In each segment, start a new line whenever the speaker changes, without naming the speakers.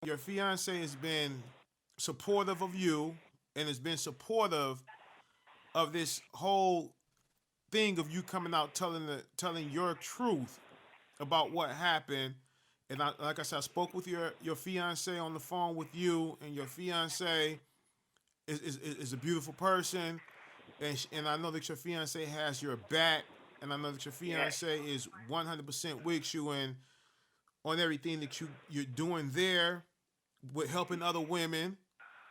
your fiance has been supportive of you and has been supportive of this whole thing of you coming out telling your truth about what happened. And like I said, I spoke with your fiance on the phone with you, and your fiance is a beautiful person, and I know that your fiance has your back, and I know that your
Yes.
fiance is 100% with you and on everything that you're doing there with helping other women.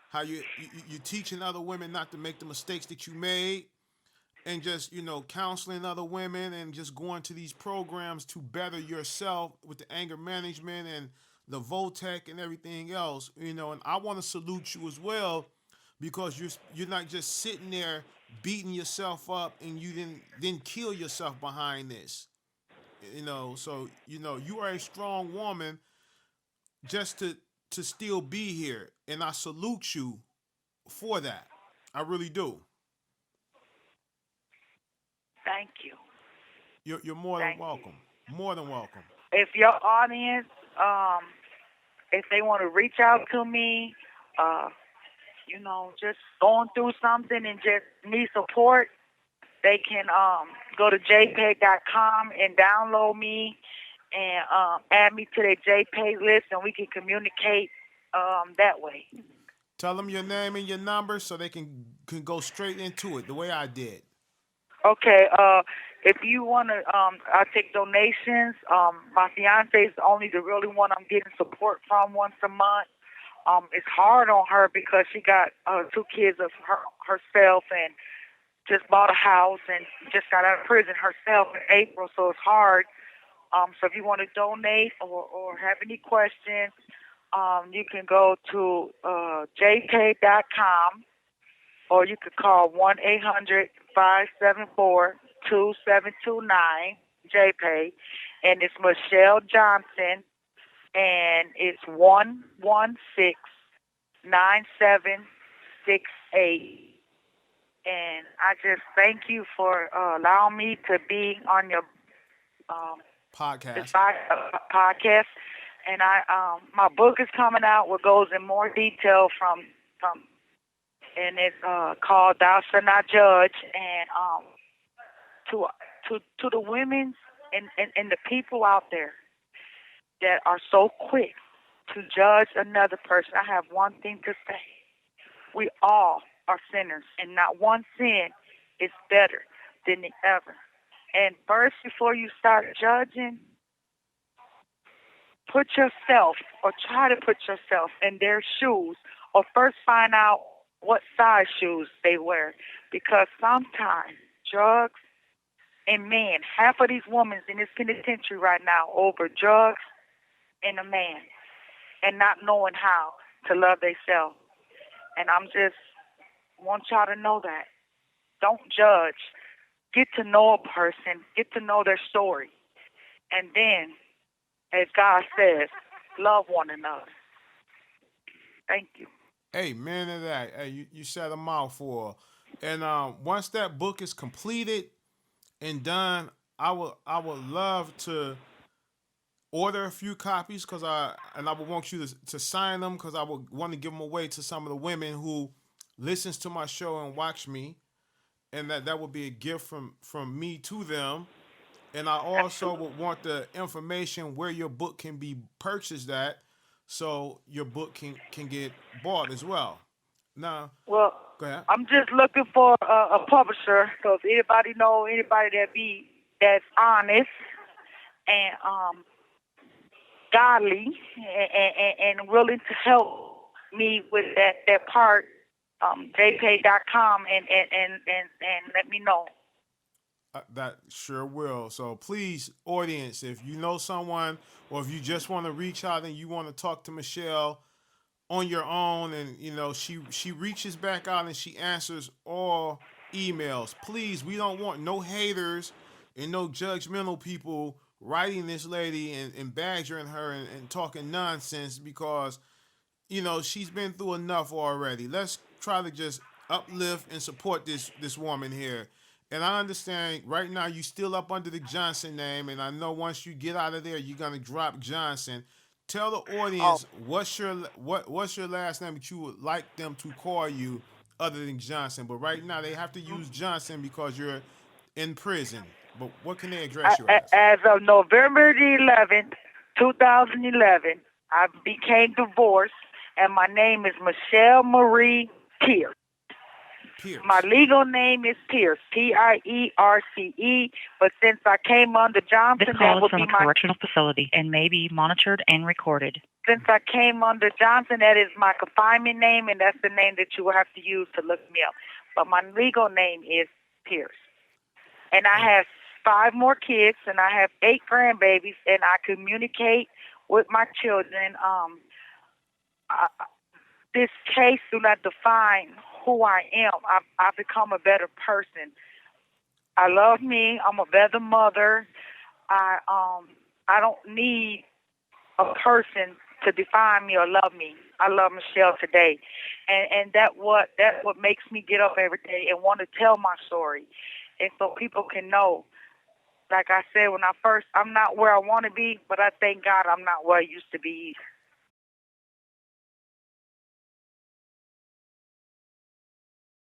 How you teaching other women not to make the mistakes that you made, and just counseling other women and just going to these programs to better yourself with the anger management and the Voltec and everything else. And I want to salute you as well because you're not just sitting there beating yourself up and you didn't kill yourself behind this. So you are a strong woman just to still be here, and I salute you for that. I really do.
Thank you.
You're more than
Thank you.
welcome. More than welcome.
If your audience, if they want to reach out to me, uh, just going through something and just need support, they can go to jpeg.com and download me and add me to their JPEG list, and we can communicate that way.
Tell them your name and your number so they can go straight into it the way I did.
Okay. If you want to, I take donations. My fiance is only the really one I'm getting support from once a month. It's hard on her because she got two kids of herself and just bought a house and just got out of prison herself in April, so it's hard. So if you want to donate or have any questions, you can go to jpay.com or you could call 1-800-574-2729 JPay, and it's Michelle Johnson, and it's 116-9768. And I just thank you for allowing me to be on your um, this
Podcast.
podcast. And my book is coming out, what goes in more detail from and it's called "Thou Shalt Not Judge." And to to the women and the people out there that are so quick to judge another person, I have one thing to say: we all are sinners, and not one sin is better than the other. And first, before you start judging, put yourself or try to put yourself in their shoes, or first find out what size shoes they wear. Because sometimes drugs and men, half of these women in this penitentiary right now over drugs and a man and not knowing how to love themselves. And I'm just want y'all to know that. Don't judge. Get to know a person, get to know their story. And then, as God says, love one another. Thank you.
Amen to that. Hey, you said a mouthful. And once that book is completed and done, I would love to order a few copies because I would want you to sign them because I would want to give them away to some of the women who listens to my show and watch me, and that would be a gift from me to them. And I also
Absolutely.
would want the information where your book can be purchased at, so your book can get bought as well. Now,
Well,
go ahead.
I'm just looking for a publisher. So if anybody know anybody that's honest and godly and willing to help me with that part, jpay.com and let me know.
That sure will. So please, audience, if you know someone or if you just want to reach out and you want to talk to Michelle on your own, and she reaches back out and she answers all emails. Please, we don't want no haters and no judgmental people writing this lady and badgering her and talking nonsense because she's been through enough already. Let's try to just uplift and support this woman here. And I understand right now you still up under the Johnson name, and I know once you get out of there, you're gonna drop Johnson. Tell the
Oh,
audience what's your last name that you would like them to call you other than Johnson. But right now they have to use Johnson because you're in prison. But what can they address you as?
as of November the 11th, 2011, I became divorced, and my name is Michelle Marie Pierce. My
Pierce.
legal name is Pierce, Pierce. But since I came under Johnson,
This
that
call is
would
from
be
a
my.
correctional facility and may be monitored and recorded.
Since I came under Johnson, that is my confinement name, and that's the name that you will have to use to look me up. But my legal name is Pierce. And I
And
have 5 more kids, and I have 8 grandbabies, and I communicate with my children. I, this case do not define who I am. I've become a better person. I love me. I'm a better mother. I don't need a person to define me or love me. I love Michelle today, and that what makes me get up every day and want to tell my story, and so people can know. Like I said, I'm not where I want to be, but I thank God I'm not where I used to be.